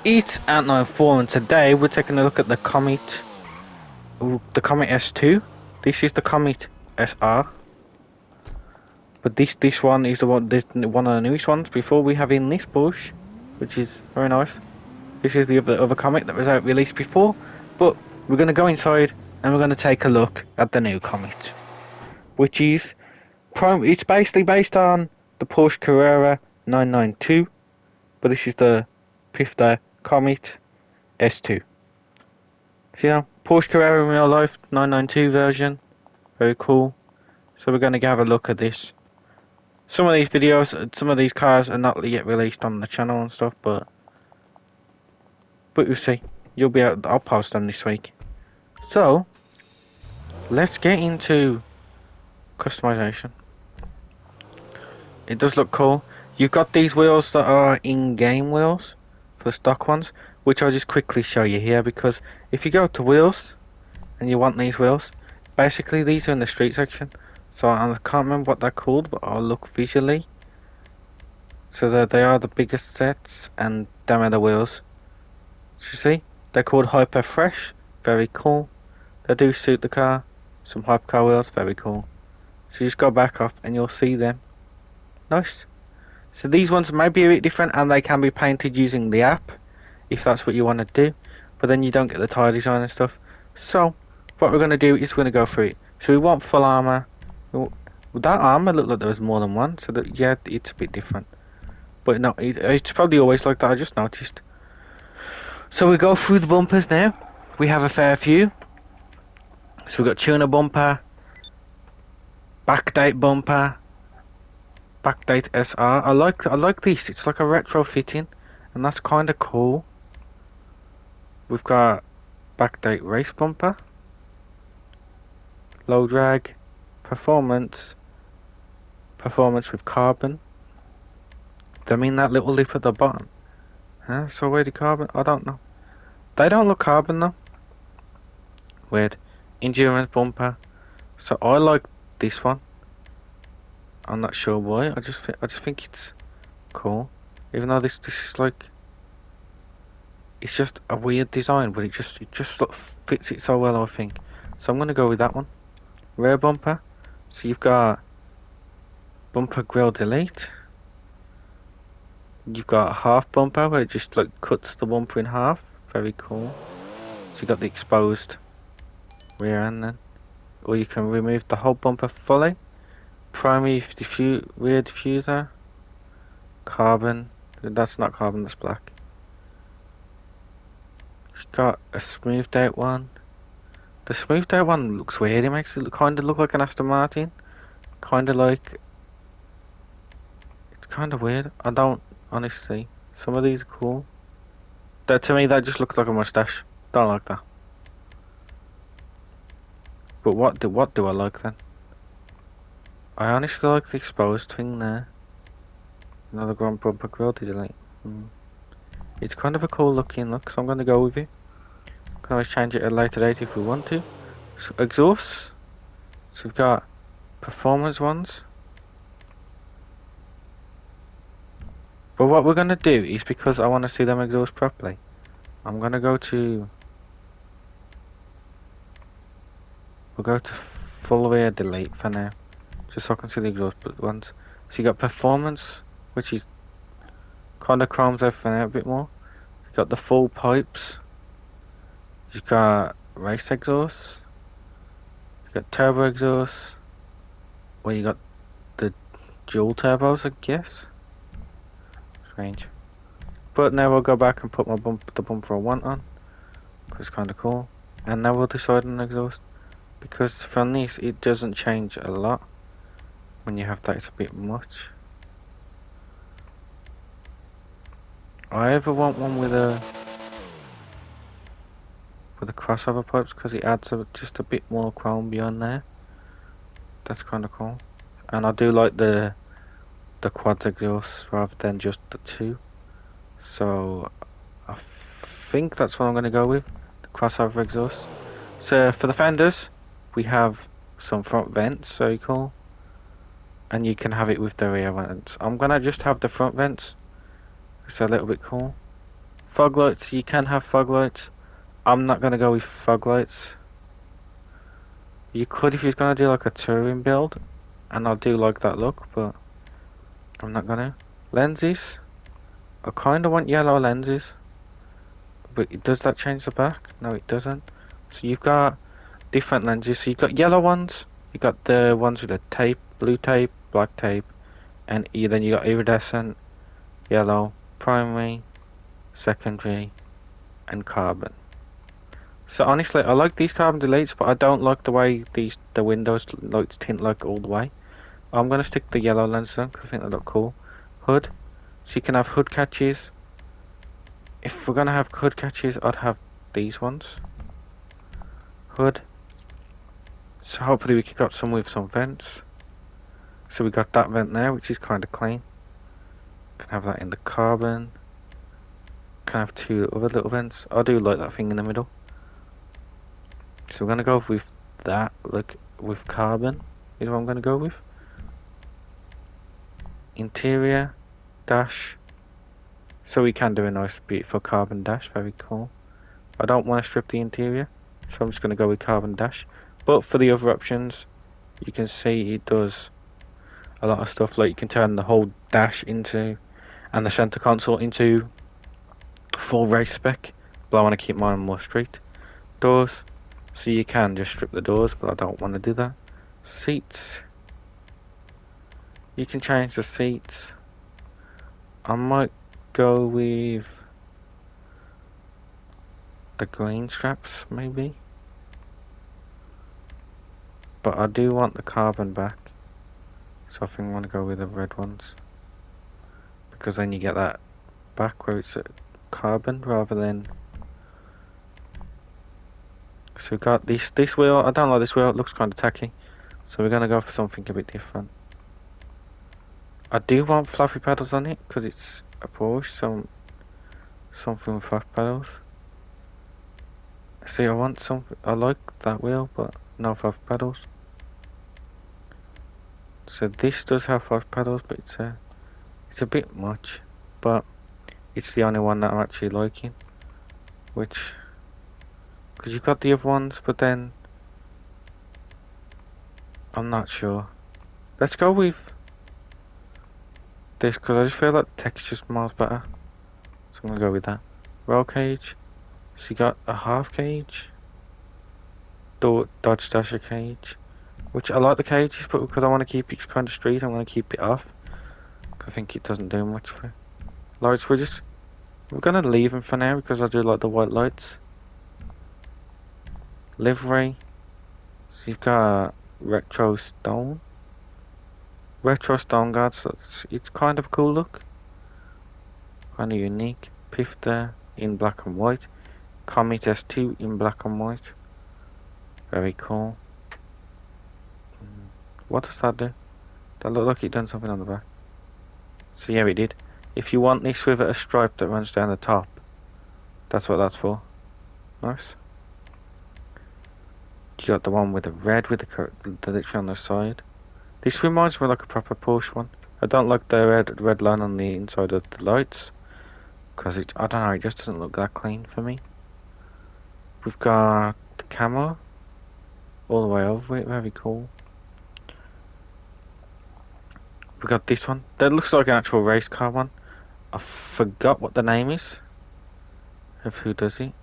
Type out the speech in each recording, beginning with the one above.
It's at 94 and today we're taking a look at the Comet S2. This is the Comet SR, but this one is one of the newest ones. Before we have in this Porsche, which is very nice. This is the other Comet that was out released before, but we're gonna go inside and we're gonna take a look at the new Comet, which is it's basically based on the Porsche Carrera 992, but this is the Pfister Comet S2. So yeah, Porsche Carrera in real life 992 version, very cool. So we're going to have a look at this. Some of these cars are not yet released on the channel and stuff, but you'll see. I'll post them this week. So let's get into customization. It does look cool. You've got these wheels that are in-game wheels for the stock ones, which I'll just quickly show you here, because if you go to wheels and you want these wheels, basically these are in the street section. So I can't remember what they're called, but I'll look visually. So that they are the biggest sets, and them are the wheels. You see, they're called Hyper Fresh. Very cool. They do suit the car. Some hypercar wheels, very cool. So you just go back up and you'll see them. Nice. So these ones may be a bit different, and they can be painted using the app, if that's what you want to do. But then you don't get the tyre design and stuff. So what we're going to do is we're going to go through it. So we want full armour. That armour looked like there was more than one, so that yeah, it's a bit different. But no, it's probably always like that, I just noticed. So we go through the bumpers now. We have a fair few. So we've got tuner bumper, backdate bumper, backdate SR. I like this. It's like a retrofitting, and that's kind of cool. We've got backdate race bumper, low drag, performance with carbon. I mean that little lip at the bottom. Huh? So where the carbon? I don't know. They don't look carbon though. Weird. Endurance bumper. So I like this one. I'm not sure why. I just think it's cool. Even though this is like, it's just a weird design, but it just sort of fits it so well, I think. So I'm gonna go with that one. Rear bumper. So you've got bumper grill delete. You've got a half bumper where it just like cuts the bumper in half. Very cool. So you got the exposed rear end then. Or you can remove the whole bumper fully. Primary rear diffuser. Carbon. That's not carbon, that's black. You've got a smoothed out one. The smoothed out one looks weird. It makes it kind of look like an Aston Martin. Kind of like... It's kind of weird. I don't honestly. Some of these are cool. To me, that just looks like a mustache. Don't like that. But what do I like then? I honestly like the exposed thing there. Another grand bumper grill delete. It's kind of a cool looking look, so I'm gonna go with it. Can always change it at a later date if we want to. So, exhausts. So we've got performance ones. But what we're gonna do is, because I want to see them exhaust properly, I'm gonna go to... We'll go to full rear delete for now, just so I can see the exhaust ones. So you got performance, which is kind of chromes everything out a bit more. You got the full pipes. You got race exhausts. You got turbo exhausts. Well, you got the dual turbos, I guess. Strange. But now we'll go back and put the bumper I want on, because it's kind of cool. And now we'll decide on the exhaust, because from this it doesn't change a lot. When you have that, it's a bit much. I ever want one with a crossover pipes, because it adds just a bit more chrome beyond there. That's kind of cool. And I do like the quad exhaust rather than just the two. So I think that's what I'm going to go with, the crossover exhaust. So for the fenders, we have some front vents, very cool. And you can have it with the rear vents. I'm going to just have the front vents. It's a little bit cool. Fog lights, you can have fog lights. I'm not gonna go with fog lights. You could if you're gonna do like a touring build, and I do like that look, but I'm not gonna. Lenses, I kinda want yellow lenses, but does that change the back? No, it doesn't. So you've got different lenses. So you've got yellow ones, you got the ones with the tape, blue tape, black tape, and then you got iridescent, yellow, primary, secondary, and carbon. So honestly, I like these carbon deletes, but I don't like the way the windows lights tint like all the way. I'm gonna stick the yellow lens on because I think they look cool. Hood, so you can have hood catches. If we're gonna have hood catches, I'd have these ones. Hood. So hopefully we got some with some vents. So we got that vent there, which is kind of clean. Can have that in the carbon. Can have two other little vents. I do like that thing in the middle. So we're gonna go with that, like with carbon is what I'm gonna go with. Interior dash. So we can do a nice beautiful carbon dash, very cool. I don't want to strip the interior, so I'm just gonna go with carbon dash. But for the other options, you can see it does a lot of stuff, like you can turn the whole dash into, and the center console into full race spec, but I want to keep mine more street. Doors, so you can just strip the doors, but I don't want to do that. Seats, you can change the seats. I might go with the green straps maybe, but I do want the carbon back, so I think I want to go with the red ones, because then you get that back where it's carbon rather than. So we got this wheel. I don't like this wheel, it looks kind of tacky, so we're gonna go for something a bit different. I do want fluffy pedals on it because it's a Porsche, so something with fluffy pedals. See, I want something. I like that wheel, but no fluffy pedals. So this does have fluffy pedals, but it's a bit much. But it's the only one that I'm actually liking. Which, because you've got the other ones, but then I'm not sure. Let's go with this because I just feel like the texture's miles better. So I'm gonna go with that. Roll cage. So you got a half cage. Dodge Dasher cage. Which I like the cages, but because I want to keep it kind of street, I'm gonna keep it off. I think it doesn't do much for it. Lights, we're gonna leave them for now because I do like the white lights. Livery. So you've got retro stone guards. So it's kind of a cool look, kind of unique. Pfister in black and white. Comet S2 in black and white. Very cool. What does that do? That look like it done something on the back. So yeah, it did. If you want this with a stripe that runs down the top, that's what that's for. Nice. You got the one with the red with the literally on the side. This reminds me like a proper Porsche one. I don't like the red line on the inside of the lights, because I don't know, it just doesn't look that clean for me. We've got the camo all the way over it, very cool. We got this one. That looks like an actual race car one. I forgot what the name is of who does it.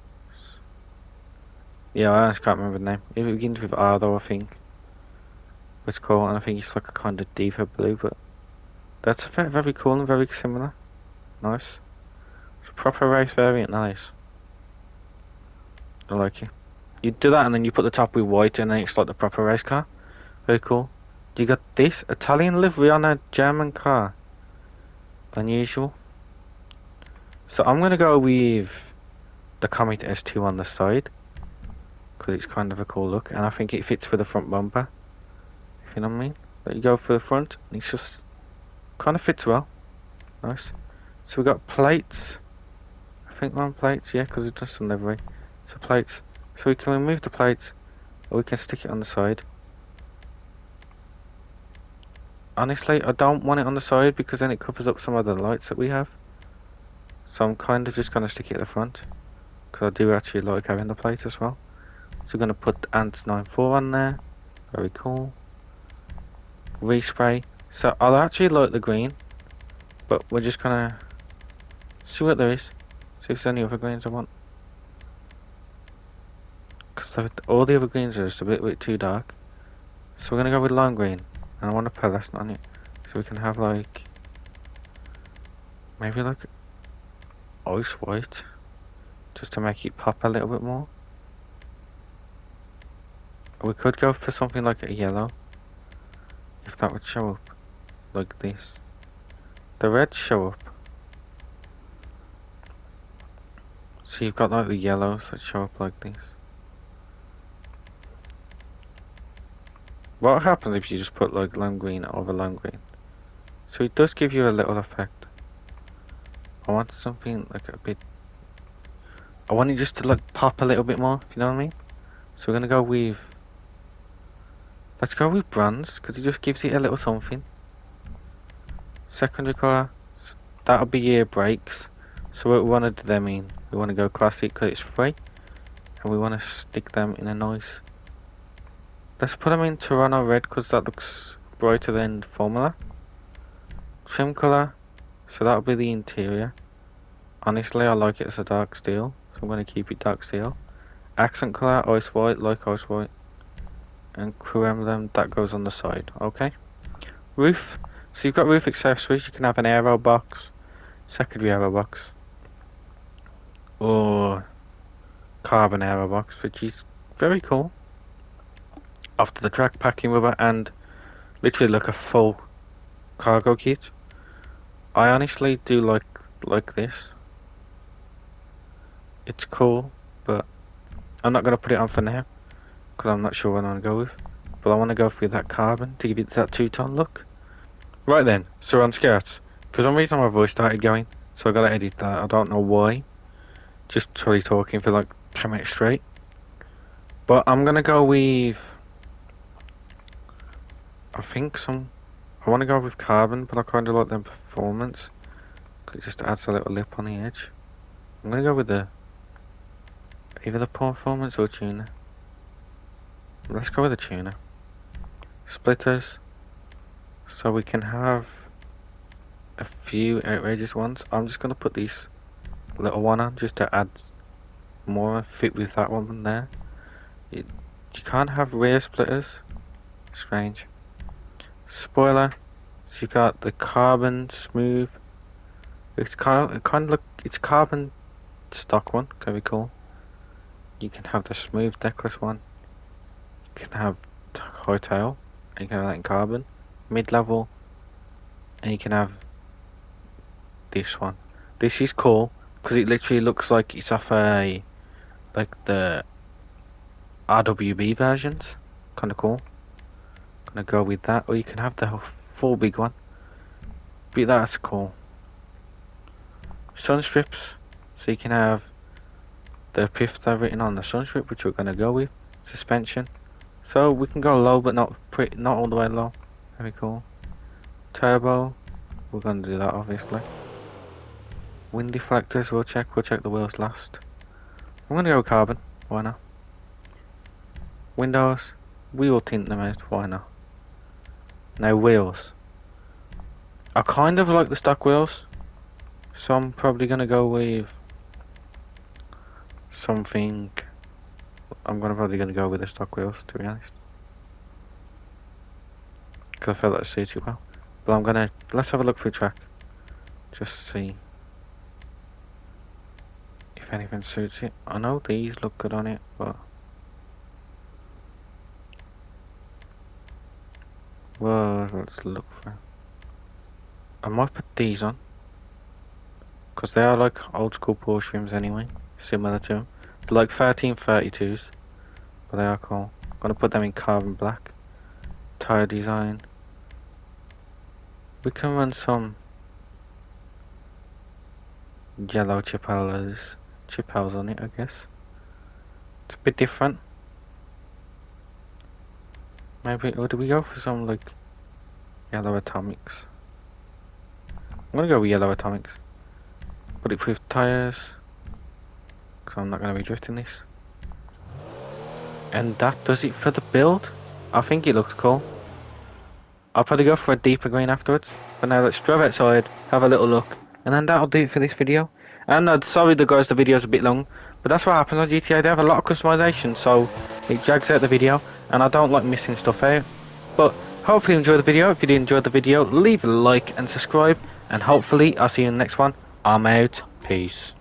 Yeah, I just can't remember the name. It begins with R though, I think. It's cool, and I think it's like a kind of deeper blue, but that's very, very cool and very similar. Nice. It's a proper race variant, nice. I like it. You do that and then you put the top with white and then it's like the proper race car. Very cool. You got this Italian livery on a German car. Unusual. So I'm gonna go with the Comet S2 on the side, because it's kind of a cool look, and I think it fits with the front bumper. If you know what I mean. But you go for the front, and it's just kind of fits well. Nice. So we got plates. I think we're on plates, yeah, because it does some livery. So plates. So we can remove the plates, or we can stick it on the side. Honestly, I don't want it on the side because then it covers up some of the lights that we have. So I'm kind of just gonna stick it at the front, because I do actually like having the plate as well. So we're gonna put Ants 94 on there. Very cool. Respray. So I actually like the green, but we're just gonna see what there is. See if there's any other greens I want. Because all the other greens are just a bit too dark. So we're gonna go with lime green. And I want a pearlescent on it. So we can have like, maybe like ice white. Just to make it pop a little bit more. We could go for something like a yellow. If that would show up. Like this. The red show up. So you've got like the yellows that show up like this. What happens if you just put like lime green over lime green? So it does give you a little effect. I want something like a bit... I want it just to like pop a little bit more, if you know what I mean? So we're gonna go with... Let's go with bronze, because it just gives it a little something. Secondary colour, that'll be year breaks. So what we want to do them in, we want to go classic because it's free. And we want to stick them in a nice... Let's put them in Toronto red because that looks brighter than Formula. Trim colour, so that'll be the interior. Honestly, I like it as a dark steel, so I'm going to keep it dark steel. Accent colour, ice white, like ice white. And crew emblem, that goes on the side, okay? Roof, so you've got roof accessories, you can have an aero box, secondary aero box, or carbon aero box, which is very cool. After the track packing rubber and literally like a full cargo kit. I honestly do like this. It's cool, but I'm not gonna put it on for now because I'm not sure what I want to go with. But I want to go with that carbon to give it that two-tone look. Right then, so on skirts. For some reason my voice started going, so I gotta edit that. I don't know why. Just totally talking for like 10 minutes straight. But I'm gonna go with... I want to go with carbon, but I kind of like the performance. It just adds a little lip on the edge. I'm gonna go with either the performance or tuner. Let's go with the tuner. Splitters. So we can have a few outrageous ones. I'm just gonna put this little one on just to add more fit with that one there. You can't have rear splitters. Strange. Spoiler. So you got the carbon smooth. It's carbon stock one. Can be cool. You can have the smooth deckless one. You can have hightail. And you can have that in carbon. Mid-level. And you can have this one. This is cool because it literally looks like it's off like the RWB versions. Kind of cool. Gonna go with that. Or you can have the full big one. But that's cool. Sun strips. So you can have the Pfister written on the sun strip, which we're gonna go with. Suspension. So we can go low, but not all the way low. Very cool. Turbo. We're gonna do that obviously. Wind deflectors. We'll check the wheels last. I'm gonna go carbon. Why not? Windows. We will tint them out. Why not? Now wheels. I kind of like the stock wheels, so I'm probably gonna go with something. Probably gonna go with the stock wheels, to be honest, because I feel that suits you well. But let's have a look through track, just see if anything suits it. I know these look good on it, but well, let's look for. I might put these on, because they are like old school Porsche rims anyway, similar to them. They're like 1332s, but they are cool. I'm gonna put them in carbon black. Tire design. We can run some yellow chipels on it, I guess. It's a bit different. Maybe, or do we go for some like yellow atomics? I'm gonna go with yellow atomics. bulletproof tyres, because I'm not going to be drifting this. And that does it for the build. I think it looks cool. I'll probably go for a deeper green afterwards. But now let's drive outside, have a little look, and then that'll do it for this video. And sorry guys, the video's a bit long, but that's what happens on GTA. They have a lot of customization, so it drags out the video, and I don't like missing stuff out. But hopefully you enjoyed the video. If you did enjoy the video, leave a like and subscribe, and hopefully I'll see you in the next one. I'm out. Peace.